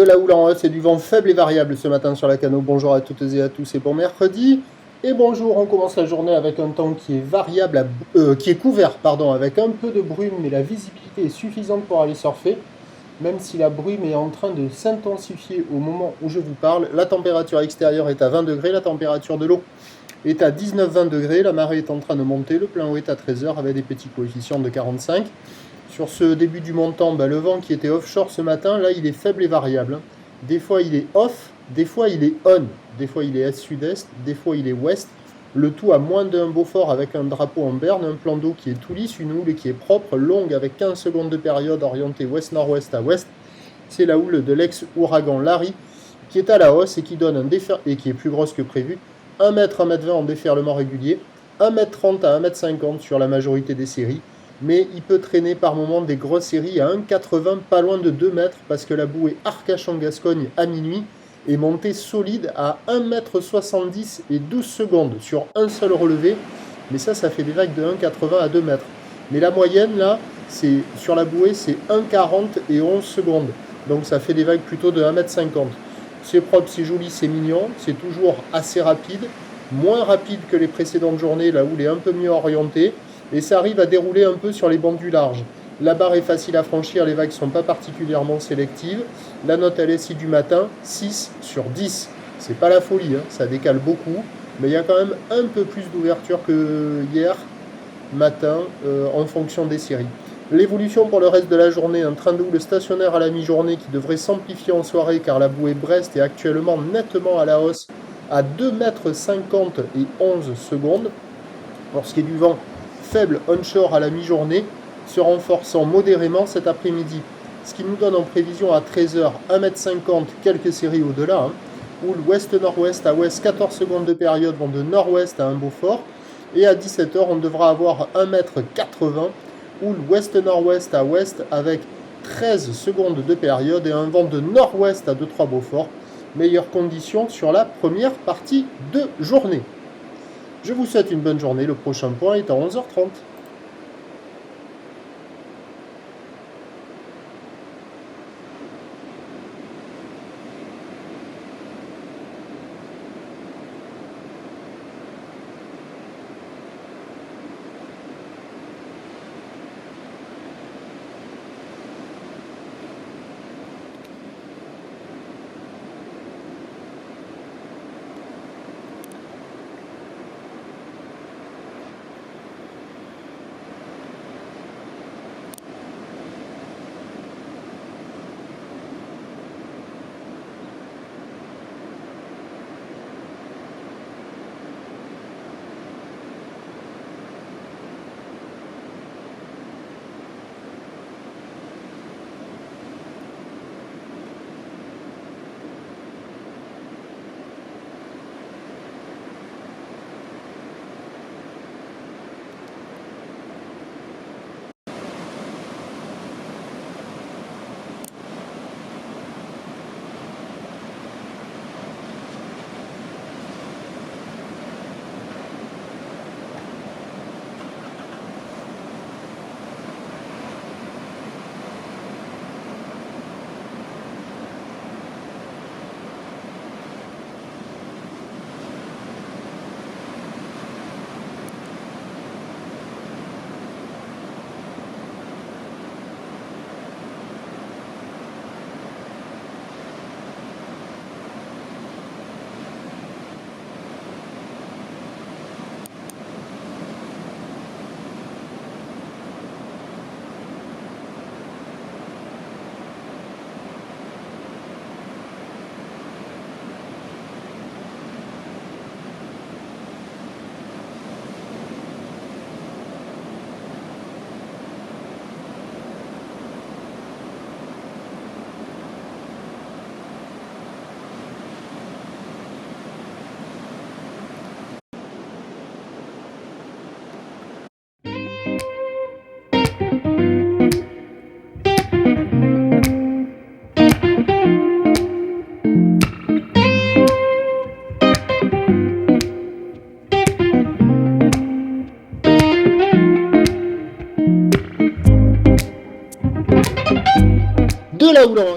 De la houle en hausse et du vent faible et variable ce matin sur la Cano. Bonjour à toutes et à tous et bon mercredi. Et bonjour, on commence la journée avec un temps qui est variable, qui est couvert, avec un peu de brume, mais la visibilité est suffisante pour aller surfer. Même si la brume est en train de s'intensifier au moment où je vous parle, la température extérieure est à 20 degrés, la température de l'eau est à 19-20 degrés, la marée est en train de monter, le plein eau est à 13h avec des petits coefficients de 45. Sur ce début du montant, le vent qui était offshore ce matin, là il est faible et variable. Des fois il est off, des fois il est on, des fois il est est-sud-est, des fois il est ouest. Le tout à moins d'un Beaufort avec un drapeau en berne, un plan d'eau qui est tout lisse, une houle qui est propre, longue avec 15 secondes de période orientée ouest-nord-ouest à ouest. C'est la houle de l'ex-ouragan Larry qui est à la hausse et qui donne et qui est plus grosse que prévu. 1 m, 1 m 20 en déferlement régulier, 1 m 30 à 1 m 50 sur la majorité des séries. Mais il peut traîner par moments des grosses séries à 1,80, pas loin de 2 mètres, parce que la bouée Arcachon-Gascogne à minuit est montée solide à 1,70 m et 12 secondes sur un seul relevé. Mais ça fait des vagues de 1,80 à 2 mètres. Mais la moyenne, là, sur la bouée, c'est 1,40 et 11 secondes. Donc ça fait des vagues plutôt de 1,50 m. C'est propre, c'est joli, c'est mignon, c'est toujours assez rapide. Moins rapide que les précédentes journées, la houle est un peu mieux orientée. Et ça arrive à dérouler un peu sur les bancs du large. La barre est facile à franchir, les vagues ne sont pas particulièrement sélectives. La note à l'essai du matin, 6 sur 10. C'est pas la folie, ça décale beaucoup, mais il y a quand même un peu plus d'ouverture que hier matin en fonction des séries. L'évolution pour le reste de la journée, un train de houle stationnaire à la mi-journée qui devrait s'amplifier en soirée car la bouée Brest est actuellement nettement à la hausse à 2,50 m et 11 secondes. Pour ce qui est du vent, faible onshore à la mi-journée, se renforçant modérément cet après-midi. Ce qui nous donne en prévision à 13h 1 m 50, quelques séries au-delà. Houle ouest-nord-ouest à ouest, 14 secondes de période vont de nord-ouest à un Beaufort. Et à 17h, on devra avoir 1 m 80, houle ouest-nord-ouest à ouest avec 13 secondes de période et un vent de nord-ouest à 2-3 Beaufort. Meilleures conditions sur la première partie de journée. Je vous souhaite une bonne journée, le prochain point est à 11h30. De la houle en